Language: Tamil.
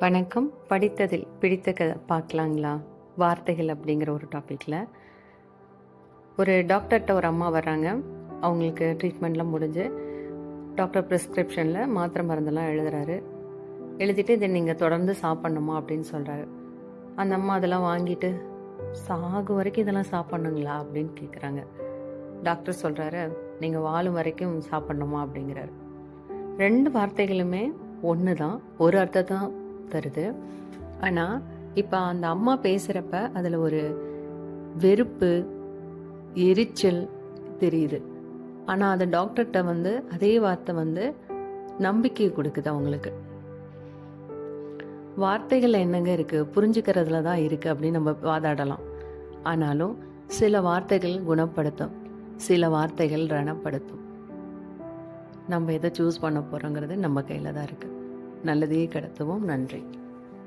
வணக்கம். படித்ததில் பிடித்த கதை பார்க்கலாங்களா? வார்த்தைகள் அப்படிங்கிற ஒரு டாப்பிக்கில் ஒரு டாக்டர்கிட்ட ஒரு அம்மா வர்றாங்க. அவங்களுக்கு ட்ரீட்மெண்ட்லாம் முடிஞ்சு டாக்டர் ப்ரிஸ்கிரிப்ஷனில் மாத்திரை மருந்தெல்லாம் எழுதுறாரு. எழுதிட்டு இதை நீங்கள் தொடர்ந்து சாப்பிட்ணுமா அப்படின்னு சொல்கிறாரு. அந்த அம்மா அதெல்லாம் வாங்கிட்டு சாகும் வரைக்கும் இதெல்லாம் சாப்பிட்ணுங்களா அப்படின்னு கேட்குறாங்க. டாக்டர் சொல்கிறாரு, நீங்கள் வாழும் வரைக்கும் சாப்பிட்ணுமா அப்படிங்கிறாரு. ரெண்டு வார்த்தைகளுமே ஒன்று தான், ஒரு அர்த்தம் தான் தருது. ஆனால் இப்போ அந்த அம்மா பேசுகிறப்ப அதில் ஒரு வெறுப்பு, எரிச்சல் தெரியுது. ஆனால் அந்த டாக்டர்கிட்ட அதே வார்த்தை நம்பிக்கை கொடுக்குது அவங்களுக்கு. வார்த்தைகள் என்னங்க இருக்குது, புரிஞ்சுக்கிறதுல தான் இருக்குது அப்படின்னு நம்ம வாதாடலாம். ஆனாலும் சில வார்த்தைகள் குணப்படுத்தும், சில வார்த்தைகள் ரணப்படுத்தும். நம்ம எதை சூஸ் பண்ண போகிறோங்கிறது நம்ம கையில் தான் இருக்குது. நல்லதையே கடத்துவோம். நன்றி.